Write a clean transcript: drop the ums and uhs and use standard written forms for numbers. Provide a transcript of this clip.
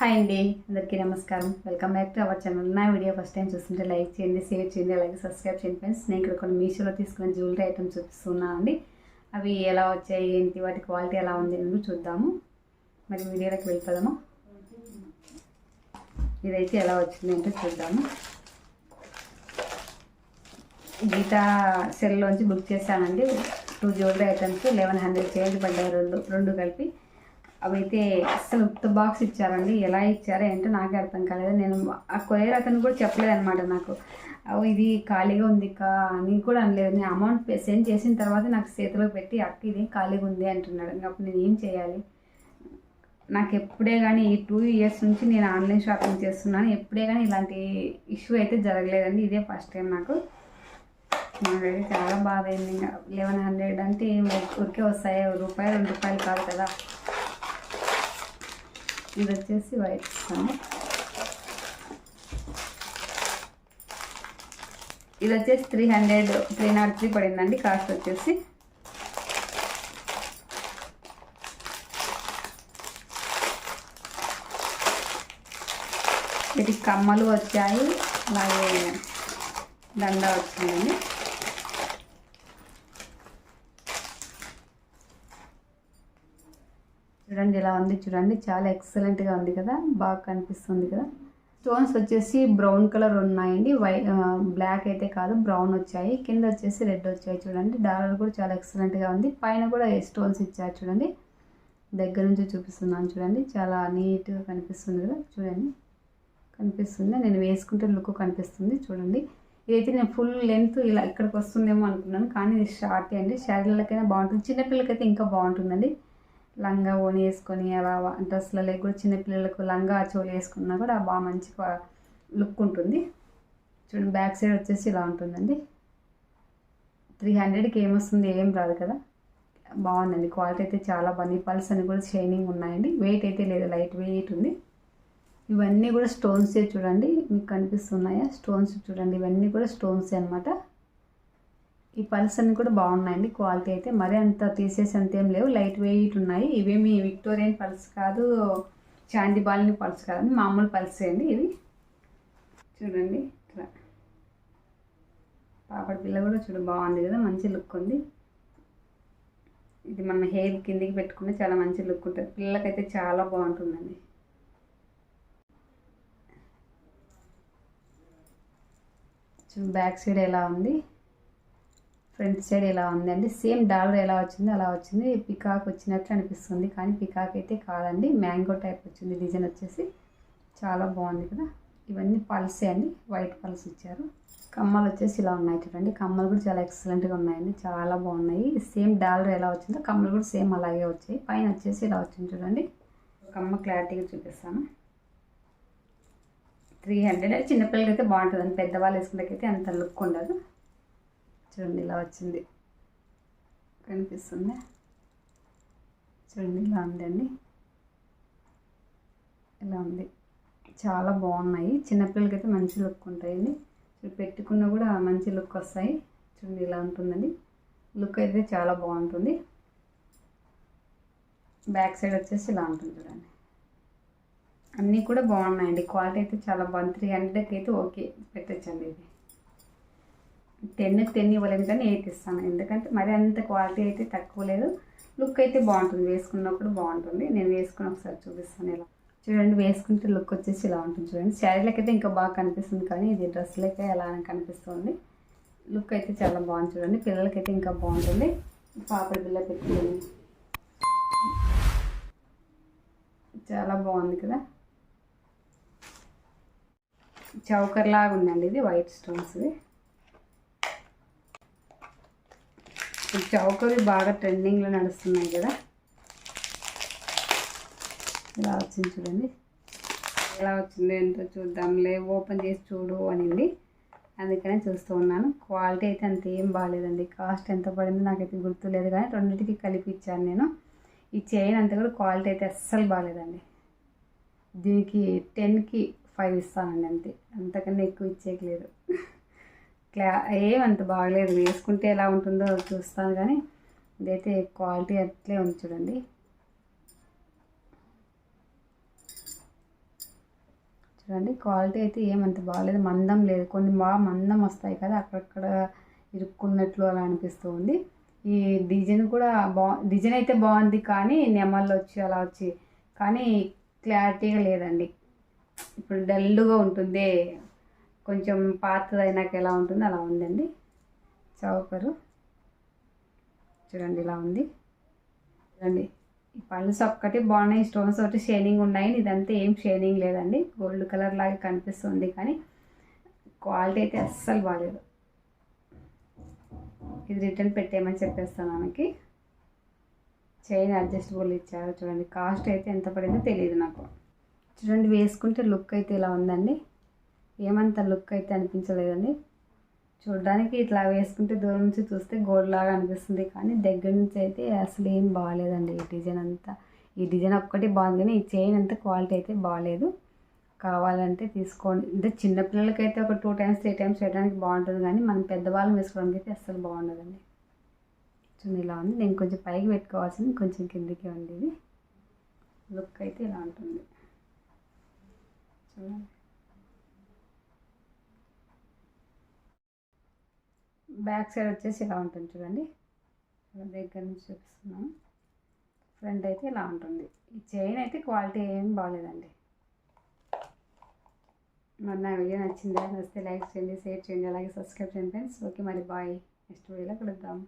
Hi అండి, అందరికీ నమస్కారం. Welcome back to our channel. నా వీడియో ఫస్ట్ టైం చూస్తుంటే లైక్ చేయండి, షేర్ చేయండి, అలాగే సబ్స్క్రైబ్ చేయండి ఫ్రెండ్స్. నేను ఇక్కడ కొన్ని మీషోలో తీసుకున్న జ్యువెలరీ ఐటమ్స్ చూపిస్తున్నాను అండి. అవి ఎలా వచ్చాయి, ఏంటి, వాటి క్వాలిటీ ఎలా ఉంది అని చూద్దాము. మరి వీడియోలోకి వెళ్ళిపోదాము. ఇదైతే ఎలా వచ్చింది అంటే చూద్దాము. గీతా సెల్లోంచి బుక్ చేశానండి. 2 జ్యువెలరీ ఐటమ్స్ 1100 చేంజ్ పడ్డాయి, రెండు కలిపి. అవైతే అసలు ఉత్త బాక్స్ ఇచ్చారండి. ఎలా ఇచ్చారో ఏంటో నాకే అర్థం కాలేదు. నేను ఆ కొరియర్ అతను కూడా చెప్పలేదన్నమాట నాకు. ఇది ఖాళీగా ఉంది అని కూడా అనలేదు. నేను అమౌంట్ సెండ్ చేసిన తర్వాత నాకు చేతిలో పెట్టి అక్క ఇది ఖాళీగా ఉంది అంటున్నాడు. అప్పుడు నేను ఏం చేయాలి? నాకు ఎప్పుడే కానీ ఈ 2 ఇయర్స్ నుంచి నేను ఆన్లైన్ షాపింగ్ చేస్తున్నాను. ఎప్పుడే కానీ ఇలాంటి ఇష్యూ అయితే జరగలేదండి. ఇదే ఫస్ట్ టైం నాకైతే చాలా బాధ అయింది. ఇంకా 1100 అంటే ఊరికే వస్తాయి, రూపాయలు 2 రూపాయలు కాదు కదా. ఇది వచ్చేసి వైట్ ఇస్తాను. ఇది వచ్చేసి 303 పడిందండి కాస్ట్ వచ్చేసి. వీటికి కమ్మలు వచ్చాయి, అలాగే దండ వచ్చిందండి. చూడండి ఎలా ఉంది, చూడండి చాలా ఎక్సలెంట్గా ఉంది కదా, బాగా కనిపిస్తుంది కదా. స్టోన్స్ వచ్చేసి బ్రౌన్ కలర్ ఉన్నాయండి, బ్లాక్ అయితే కాదు, బ్రౌన్ వచ్చాయి. కింద వచ్చేసి రెడ్ వచ్చాయి. చూడండి డాలర్ కూడా చాలా ఎక్సలెంట్గా ఉంది. పైన కూడా స్టోన్స్ ఇచ్చారు చూడండి. దగ్గర నుంచి చూపిస్తున్నాను చూడండి, చాలా నీట్గా కనిపిస్తుంది కదా. చూడండి కనిపిస్తుంది, నేను వేసుకుంటే లుక్ కనిపిస్తుంది. చూడండి ఇదైతే నేను ఫుల్ లెంత్ ఇలా ఇక్కడికి వస్తుందేమో అనుకున్నాను, కానీ ఇది షార్ట్ అండి. శారీలకైనా బాగుంటుంది, చిన్నపిల్లలకైతే ఇంకా బాగుంటుందండి. లంగా ఓని వేసుకొని అలా డ్రెస్లలో కూడా చిన్నపిల్లలకు లంగా చోలు వేసుకున్నా కూడా బాగా మంచి లుక్ ఉంటుంది. చూడండి బ్యాక్ సైడ్ వచ్చేసి ఇలా ఉంటుందండి. 300కి ఏమొస్తుంది, ఏం రాదు కదా. బాగుందండి, క్వాలిటీ అయితే చాలా బాగుంది. పల్స్ అని కూడా షైనింగ్ ఉన్నాయండి. వెయిట్ అయితే లేదు, లైట్ వెయిట్ ఉంది. ఇవన్నీ కూడా స్టోన్సే చూడండి, మీకు కనిపిస్తున్నాయా స్టోన్స్? చూడండి ఇవన్నీ కూడా స్టోన్సే అనమాట. ఈ పల్స్ అన్ని కూడా బాగున్నాయండి. క్వాలిటీ అయితే మరీ అంత తీసేసేంత ఏం లేవు, లైట్ వెయిట్ ఉన్నాయి. ఇవేమి విక్టోరియన్ పల్స్ కాదు, చాందిబాలిని పల్స్ కాదండి, మామూలు పల్సే అండి ఇవి. చూడండి ఇట్లా పాపడి పిల్ల కూడా బాగుంది కదా, మంచి లుక్ ఉంది. ఇది మన హెయిర్ కిందికి పెట్టుకుంటే చాలా మంచి లుక్ ఉంటుంది. పిల్లలకైతే చాలా బాగుంటుందండి. బ్యాక్ సైడ్ ఎలా ఉంది, ఫ్రంట్ సైడ్ ఎలా ఉందండి. సేమ్ డాలర్ ఎలా వచ్చిందో అలా వచ్చింది. పికాక్ వచ్చినట్లు అనిపిస్తుంది, కానీ పికాక్ అయితే కాదండి, మ్యాంగో టైప్ వచ్చింది. డిజైన్ వచ్చేసి చాలా బాగుంది కదా. ఇవన్నీ పల్సే అండి, వైట్ పల్స్ ఇచ్చారు. కమ్మలు వచ్చేసి ఇలా ఉన్నాయి చూడండి. కమ్మలు కూడా చాలా ఎక్సలెంట్గా ఉన్నాయండి, చాలా బాగున్నాయి. సేమ్ డాలర్ ఎలా వచ్చిందో కమ్మలు కూడా సేమ్ అలాగే వచ్చాయి. పైన వచ్చేసి ఇలా వచ్చింది చూడండి. కమ్మ క్లారిటీగా చూపిస్తాను. 300 చిన్నపిల్లలకి అయితే బాగుంటుందండి, పెద్దవాళ్ళు వేసుకునేకైతే అంత లుక్ ఉండదు. చూడండి ఇలా వచ్చింది, కనిపిస్తుంది. చూడండి ఇలా ఉందండి, ఇలా ఉంది. చాలా బాగున్నాయి, చిన్నపిల్లలకి అయితే మంచి లుక్ ఉంటాయండి. పెట్టుకున్నా కూడా మంచి లుక్ వస్తాయి. చూడండి ఇలా ఉంటుందండి, లుక్ అయితే చాలా బాగుంటుంది. బ్యాక్ సైడ్ వచ్చేసి ఇలా ఉంటుంది చూడండి. అన్నీ కూడా బాగున్నాయండి, క్వాలిటీ అయితే చాలా బాగుంది. 300కి అయితే ఓకే పెట్టచ్చండి. ఇది 10కి 10 ఇవ్వలేదు కానీ 8 ఇస్తాను, ఎందుకంటే మరి అంత క్వాలిటీ అయితే తక్కువ లేదు. లుక్ అయితే బాగుంటుంది, వేసుకున్నప్పుడు బాగుంటుంది. నేను వేసుకుని ఒకసారి చూపిస్తాను ఇలా. చూడండి వేసుకుంటే లుక్ వచ్చేసి ఇలా ఉంటుంది చూడండి. శారీలకి అయితే ఇంకా బాగా కనిపిస్తుంది, కానీ ఇది డ్రెస్లకే ఎలా కనిపిస్తుంది. లుక్ అయితే చాలా బాగుంది చూడండి. పిల్లలకైతే ఇంకా బాగుంటుంది. పాపడి పిల్ల పెట్టుకుంది, చాలా బాగుంది కదా. చౌకర్ లాగా ఉందండి ఇది, వైట్ స్టోన్స్ది. చౌకవి బాగా ట్రెండింగ్లో నడుస్తున్నాయి కదా. ఇలా వచ్చింది చూడండి, ఎలా వచ్చింది ఏంటో చూద్దాంలే, ఓపెన్ చేసి చూడు అనింది, అందుకనే చూస్తూ ఉన్నాను. క్వాలిటీ అయితే అంత ఏం బాగాలేదండి. కాస్ట్ ఎంత పడిందో నాకైతే గుర్తులేదు, కానీ రెండింటికి కలిపి ఇచ్చాను నేను. ఈ చైన్ అంతా కూడా క్వాలిటీ అయితే అస్సలు బాగాలేదండి. దీనికి 10కి 5 ఇస్తానండి అంతే, అంతకన్నా ఎక్కువ ఇచ్చేయలేదు. ఏమంత బాగలేదు, వేసుకుంటే ఎలా ఉంటుందో చూస్తాను, కానీ ఇదైతే క్వాలిటీ అట్లే ఉంది చూడండి. చూడండి క్వాలిటీ అయితే ఏమంత బాగాలేదు, మందం లేదు. కొన్ని బాగా మందం వస్తాయి కదా, అక్కడక్కడ ఇరుక్కున్నట్లు అలా అనిపిస్తుంది. ఈ డిజైన్ కూడా డిజైన్ అయితే బాగుంది, కానీ నెమళ్ళు వచ్చి అలా వచ్చి కానీ క్లారిటీగా లేదండి. ఇప్పుడు డల్గా ఉంటుంది, కొంచెం పాతదైనాక ఎలా ఉంటుందో అలా ఉందండి. చౌకరు చూడండి ఇలా ఉంది. చూడండి ఈ పళ్ళస్ ఒక్కటి బాగున్నాయి, స్టోన్స్ ఒకటి షైనింగ్ ఉన్నాయి. ఇదంతా ఏం షైనింగ్ లేదండి, గోల్డ్ కలర్ లాగా కనిపిస్తుంది, కానీ క్వాలిటీ అయితే అస్సలు బాగాలేదు. ఇది రిటర్న్ పెట్టేయమని చెప్పేస్తాను ఆమెకి. చైన్ అడ్జస్టబుల్ ఇచ్చారు చూడండి. కాస్ట్ అయితే ఎంత పడిందో తెలియదు నాకు. చూడండి వేసుకుంటే లుక్ అయితే ఇలా ఉందండి, ఏమంత లుక్ అయితే అనిపించలేదండి. చూడడానికి ఇట్లా వేసుకుంటే దూరం నుంచి చూస్తే గోల్డ్ లాగా అనిపిస్తుంది, కానీ దగ్గర నుంచి అయితే అసలు ఏం బాగాలేదండి. ఈ డిజైన్ అంతా, ఈ డిజైన్ ఒక్కటి బాగుంది, కానీ ఈ చైన్ అంతా క్వాలిటీ అయితే బాగాలేదు. కావాలంటే తీసుకోండి. అంటే చిన్నపిల్లలకైతే ఒక 2 times 3 times వేయడానికి బాగుంటుంది, కానీ మనం పెద్దవాళ్ళని వేసుకోవడానికి అయితే అస్సలు బాగుండదండి. చూడండి ఇలా ఉంది. నేను కొంచెం పైకి పెట్టుకోవాల్సింది, కొంచెం కిందికి ఉంది. ఇది లుక్ అయితే ఇలా ఉంటుంది చూడండి. బ్యాక్ సైడ్ వచ్చేసి ఇలా ఉంటుంది చూడండి. దగ్గర నుంచి చూపిస్తున్నాను. ఫ్రంట్ అయితే ఇలా ఉంటుంది. ఈ చైన్ అయితే క్వాలిటీ ఏం బాగాలేదండి. మరి నా వీడియో నచ్చితే లైక్ చేయండి, షేర్ చేయండి, అలాగే సబ్స్క్రైబ్ చేయండి ఫ్రెండ్స్. ఓకే మరి బాయ్, నెక్స్ట్ వీడియోలో కలుద్దాం.